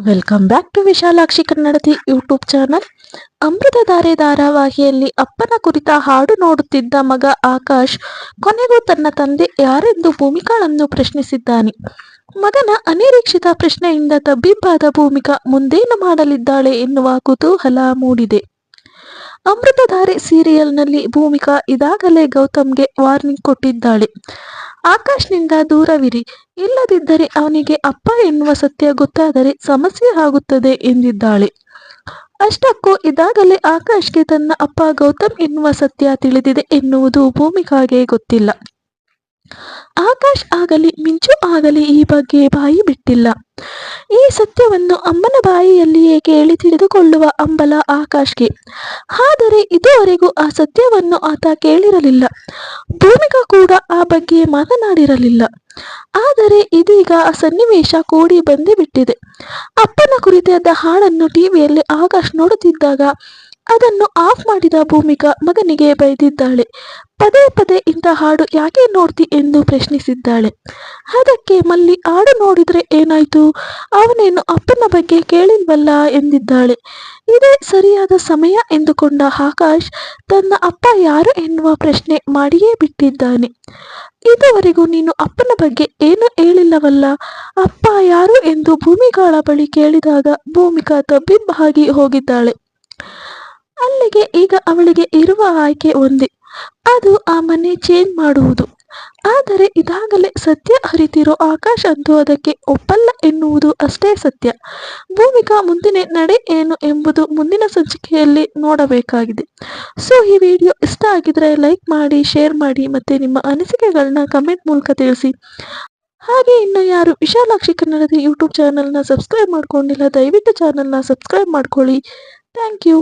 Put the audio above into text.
Welcome back to Vishalakshi Kannadathi YouTube channel. Amruthadhare ಧಾರಾವಾಹಿಯಲ್ಲಿ ಅಪ್ಪನ ಕುರಿತ ಹಾಡು ನೋಡುತ್ತಿದ್ದ ಮಗ ಆಕಾಶ್ ಕೊನೆಗೂ ತನ್ನ ತಂದೆ ಯಾರೆಂದು ಭೂಮಿಕಾಳನ್ನು ಪ್ರಶ್ನಿಸಿದ್ದಾನೆ. ಮಗನ ಅನಿರೀಕ್ಷಿತ ಪ್ರಶ್ನೆಯಿಂದ ತಬ್ಬಿಬ್ಬಾದ ಭೂಮಿಕಾ ಮುಂದೇನು ಮಾಡಲಿದ್ದಾಳೆ ಎನ್ನುವ ಕುತೂಹಲ ಮೂಡಿದೆ. ಅಮೃತಧಾರೆ ಸೀರಿಯಲ್ನಲ್ಲಿ ಭೂಮಿಕಾ ಇದಾಗಲೇ ಗೌತಮ್ಗೆ ವಾರ್ನಿಂಗ್ ಕೊಟ್ಟಿದ್ದಾಳೆ. ಆಕಾಶ್ನಿಂದ ದೂರವಿರಿ, ಇಲ್ಲದಿದ್ದರೆ ಅವನಿಗೆ ಅಪ್ಪ ಎನ್ನುವ ಸತ್ಯ ಗೊತ್ತಾದರೆ ಸಮಸ್ಯೆ ಆಗುತ್ತದೆ ಎಂದಿದ್ದಾಳೆ. ಅಷ್ಟಕ್ಕೂ ಇದಾಗಲೇ ಆಕಾಶ್ಗೆ ತನ್ನ ಅಪ್ಪ ಗೌತಮ್ ಎನ್ನುವ ಸತ್ಯ ತಿಳಿದಿದೆ ಎನ್ನುವುದು ಭೂಮಿಕಾಗೆ ಗೊತ್ತಿಲ್ಲ. ಆಕಾಶ್ ಆಗಲಿ ಮಿಂಚು ಆಗಲಿ ಈ ಬಗ್ಗೆ ಬಾಯಿ ಬಿಟ್ಟಿಲ್ಲ. ಈ ಸತ್ಯವನ್ನು ಅಮ್ಮನ ಬಾಯಿಯಲ್ಲಿಯೇ ಕೇಳಿ ತಿಳಿದುಕೊಳ್ಳುವ ಹಂಬಲ ಆಕಾಶ್ಗೆ. ಆದರೆ ಇದುವರೆಗೂ ಆ ಸತ್ಯವನ್ನು ಆತ ಕೇಳಿರಲಿಲ್ಲ. ಭೂಮಿಕಾ ಕೂಡ ಆ ಬಗ್ಗೆ ಮಾತನಾಡಿರಲಿಲ್ಲ. ಆದರೆ ಇದೀಗ ಆ ಸನ್ನಿವೇಶ ಕೂಡಿ ಬಂದೇ ಬಿಟ್ಟಿದೆ. ಅಪ್ಪನ ಕುರಿತಾದ ಹಾಡನ್ನು ಟಿವಿಯಲ್ಲಿ ಆಕಾಶ್ ನೋಡುತ್ತಿದ್ದಾಗ ಅದನ್ನು ಆಫ್ ಮಾಡಿದ ಭೂಮಿಕಾ ಮಗನಿಗೆ ಬೈದಿದ್ದಾಳೆ. ಪದೇ ಪದೇ ಇಂಥ ಹಾಡು ಯಾಕೆ ನೋಡ್ತಿ ಎಂದು ಪ್ರಶ್ನಿಸಿದ್ದಾಳೆ. ಅದಕ್ಕೆ ಮಲ್ಲಿ ಹಾಡು ನೋಡಿದ್ರೆ ಏನಾಯ್ತು, ಅವನೇನು ಅಪ್ಪನ ಬಗ್ಗೆ ಕೇಳಿಲ್ವಲ್ಲ ಎಂದಿದ್ದಾಳೆ. ಇದೇ ಸರಿಯಾದ ಸಮಯ ಎಂದುಕೊಂಡ ಆಕಾಶ್ ತನ್ನ ಅಪ್ಪ ಯಾರು ಎನ್ನುವ ಪ್ರಶ್ನೆ ಮಾಡಿಯೇ ಬಿಟ್ಟಿದ್ದಾನೆ. ಇದುವರೆಗೂ ನೀನು ಅಪ್ಪನ ಬಗ್ಗೆ ಏನು ಹೇಳಿಲ್ಲವಲ್ಲ, ಅಪ್ಪ ಯಾರು ಎಂದು ಭೂಮಿಕಾಳ ಬಳಿ ಕೇಳಿದಾಗ ಭೂಮಿಕಾ ತಬ್ಬಿಬ್ಬಾಗಿ ಹೋಗಿದ್ದಾಳೆ. ಅಲ್ಲಿಗೆ ಈಗ ಅವಳಿಗೆ ಇರುವ ಆಯ್ಕೆ ಒಂದೇ, ಅದು ಆ ಮನೆ ಚೇಂಜ್ ಮಾಡುವುದು. ಆದರೆ ಇದಾಗಲೇ ಸತ್ಯ ಅರಿತಿರೋ ಆಕಾಶ್ ಅಂತೂ ಅದಕ್ಕೆ ಒಪ್ಪಲ್ಲ ಎನ್ನುವುದು ಅಷ್ಟೇ ಸತ್ಯ. ಭೂಮಿಕಾ ಮುಂದಿನ ನಡೆ ಏನು ಎಂಬುದು ಮುಂದಿನ ಸಂಚಿಕೆಯಲ್ಲಿ ನೋಡಬೇಕಾಗಿದೆ. ಸೊ ಈ ವಿಡಿಯೋ ಇಷ್ಟ ಆಗಿದ್ರೆ ಲೈಕ್ ಮಾಡಿ, ಶೇರ್ ಮಾಡಿ ಮತ್ತು ನಿಮ್ಮ ಅನಿಸಿಕೆಗಳನ್ನ ಕಮೆಂಟ್ ಮೂಲಕ ತಿಳಿಸಿ. ಹಾಗೆ ಇನ್ನು ಯಾರು ವಿಶಾಲಾಕ್ಷಿ ಕನ್ನಡದ ಯೂಟ್ಯೂಬ್ ಚಾನಲ್ನ ಸಬ್ಸ್ಕ್ರೈಬ್ ಮಾಡ್ಕೊಂಡಿಲ್ಲ, ದಯವಿಟ್ಟು ಚಾನಲ್ನ ಸಬ್ಸ್ಕ್ರೈಬ್ ಮಾಡ್ಕೊಳ್ಳಿ. Thank you.